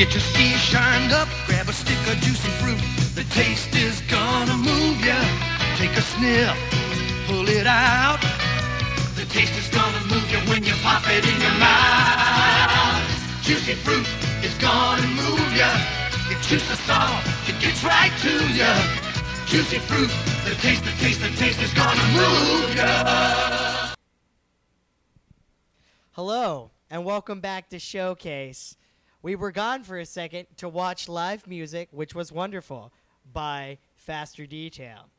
Get your ski shined up, grab a stick of juicy fruit. The taste is gonna move ya. Take a sniff, pull it out. The taste is gonna move you when you pop it in your mouth. Juicy fruit is gonna move ya. It juices soft, it gets right to ya. Juicy fruit, the taste is gonna move ya. Hello, and welcome back to Showcase. We were gone for a second to watch live music, which was wonderful, by Faster Detail,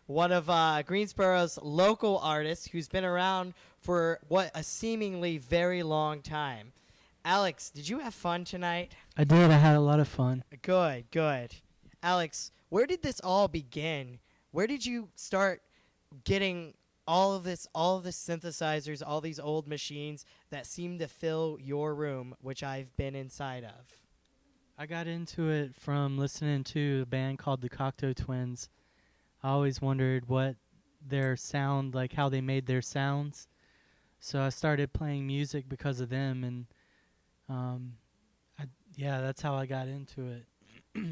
one of Greensboro's local artists who's been around for a seemingly very long time. Alex, did you have fun tonight? I did. I had a lot of fun. Good, good. Alex, where did this all begin? Where did you start getting all of this synthesizers, all these old machines that seem to fill your room, which I've been inside of? I got into it from listening to a band called the Cocteau Twins. I always wondered what their sound, like how they made their sounds. So I started playing music because of them, and that's how I got into it.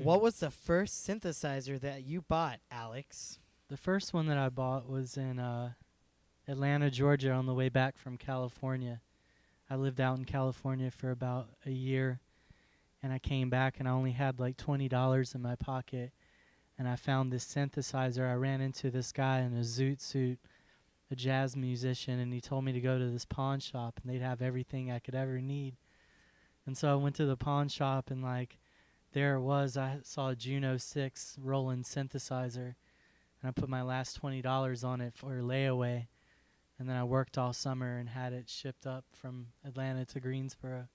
What was the first synthesizer that you bought, Alex? The first one that I bought was in Atlanta, Georgia, on the way back from California. I lived out in California for about a year, and I came back and I only had like $20 in my pocket, and I found this synthesizer. I ran into this guy in a zoot suit, a jazz musician, and he told me to go to this pawn shop and they'd have everything I could ever need. And so I went to the pawn shop, and like there it was. I saw a Juno 6 Roland synthesizer, and I put my last $20 on it for layaway. And then I worked all summer and had it shipped up from Atlanta to Greensboro.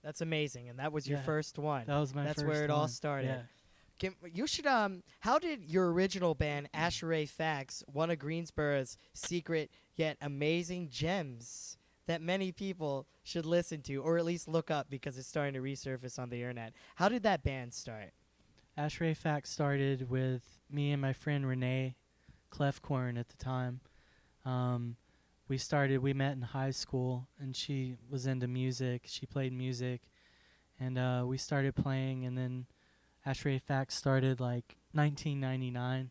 That's amazing, and that was your first one. That was my That's first where it all started. Yeah. You should how did your original band Asheray Fax, one of Greensboro's secret yet amazing gems that many people should listen to or at least look up because it's starting to resurface on the internet? How did that band start? Asheray Fax started with me and my friend Renee Clefcorn at the time. We met in high school, and she was into music. She played music, and we started playing, and then Asheray Fax started like 1999,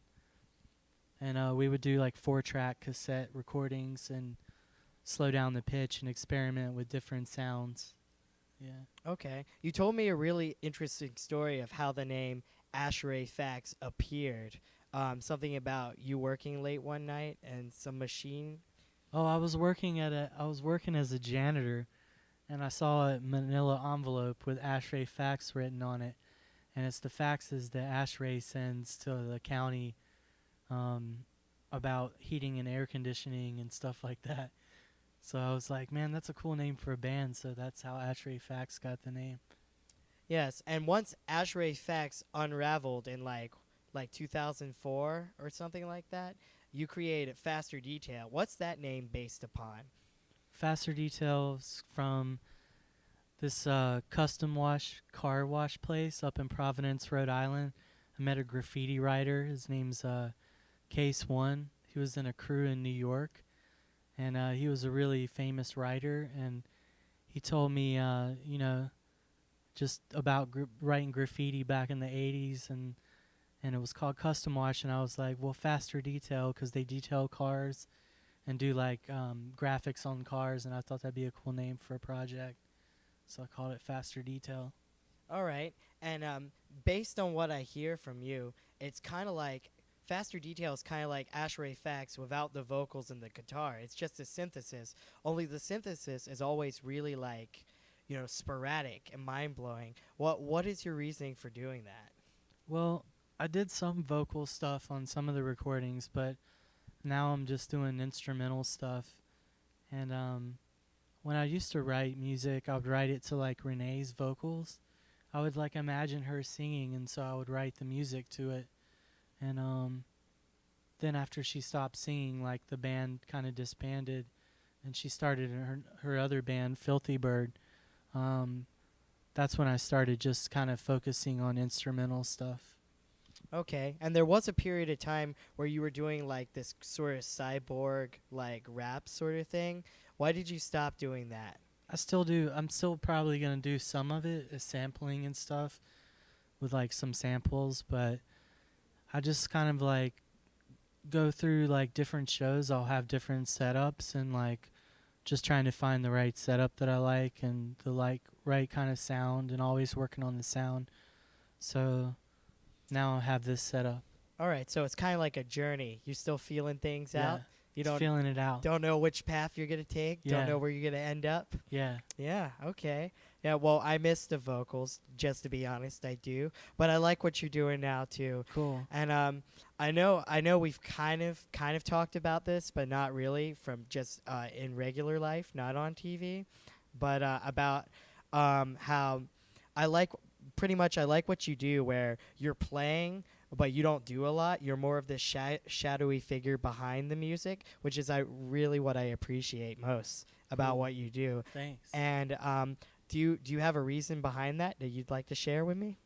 and we would do like 4-track cassette recordings and slow down the pitch and experiment with different sounds. Yeah. Okay. You told me a really interesting story of how the name Asheray Fax appeared. Something about you working late one night and some machine. Oh, I was working as a janitor, and I saw a manila envelope with Asheray Fax written on it, and it's the faxes that Asheray sends to the county about heating and air conditioning and stuff like that. So I was like, man, that's a cool name for a band, so that's how Asheray Fax got the name. Yes, and once Asheray Fax unraveled in like 2004 or something like that, you created Faster Detail. What's that name based upon? Faster Detail's from this custom car wash place up in Providence, Rhode Island. I met a graffiti writer. His name's Case One. He was in a crew in New York, and he was a really famous writer. And he told me, just about writing graffiti back in the 80s, and it was called Custom Wash, and I was like, well, Faster Detail, because they detail cars and do like graphics on cars, and I thought that'd be a cool name for a project, so I called it Faster Detail. All right, and based on what I hear from you, it's kind of like Faster Detail is kind of like Asheray Fax without the vocals and the guitar. It's just a synthesis, only the synthesis is always really like, sporadic and mind-blowing. What is your reasoning for doing that? Well, I did some vocal stuff on some of the recordings, but now I'm just doing instrumental stuff. And when I used to write music, I would write it to like Renee's vocals. I would like imagine her singing, and so I would write the music to it. And then after she stopped singing, like the band kind of disbanded, and she started her other band, Filthy Bird. That's when I started just kind of focusing on instrumental stuff. Okay, and there was a period of time where you were doing like this sort of cyborg like rap sort of thing. Why did you stop doing that? I still do. I'm still probably gonna do some of it as sampling and stuff with like some samples, but I just kind of like go through like different shows. I'll have different setups and like just trying to find the right setup that I like and the like right kind of sound and always working on the sound. So now I have this setup. All right, so it's kind of like a journey. You're still feeling things Yeah. out. You Just feeling it out. don't know which path you're gonna take. Yeah. Don't know where you're gonna end up. Yeah. Yeah. Okay. Yeah. Well, I miss the vocals. Just to be honest, I do. But I like what you're doing now too. Cool. And I know we've kind of talked about this, but not really from just in regular life, not on TV, but about how I like pretty much I like what you do where you're playing but you don't do a lot. You're more of this shadowy figure behind the music, which is really what I appreciate most about Cool. what you do. Thanks. And do you have a reason behind that you'd like to share with me?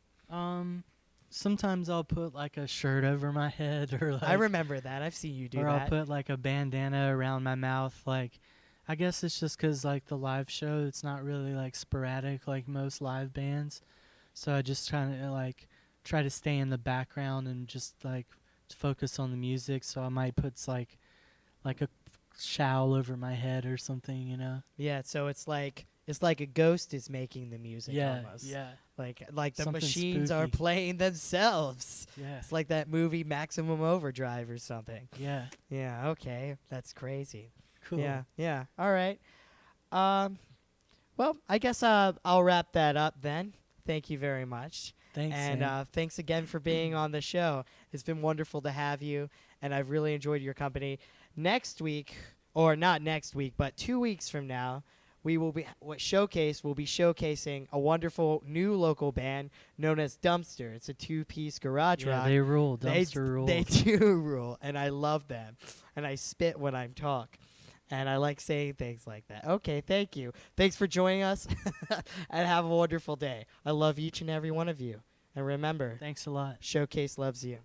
Sometimes I'll put like a shirt over my head or like I remember that. I've seen you do or that. I'll put like a bandana around my mouth. Like, I guess it's just 'cause like the live show, it's not really like sporadic like most live bands. So I just try to stay in the background and just like focus on the music. So I might put like a shawl over my head or something, you know? Yeah, so it's like a ghost is making the music Yeah, almost. yeah, Like the Something machines are spooky. playing themselves. yeah, It's like that movie Maximum Overdrive or something. yeah. Yeah, okay. That's crazy. Cool. Yeah, yeah. All right. Well, I guess I'll wrap that up then. Thank you very much. Thanks. And Sam. thanks again for being on the show. It's been wonderful to have you, and I've really enjoyed your company. Next week, or not next week, but 2 weeks from now, we will be showcasing a wonderful new local band known as Dumpster. It's a 2-piece garage yeah, rock. they rule. They Dumpster rule. They do rule, and I love them. And I spit when I talk. And I like saying things like that. Okay, thank you. Thanks for joining us, and have a wonderful day. I love each and every one of you. And remember, Thanks a lot. Showcase loves you.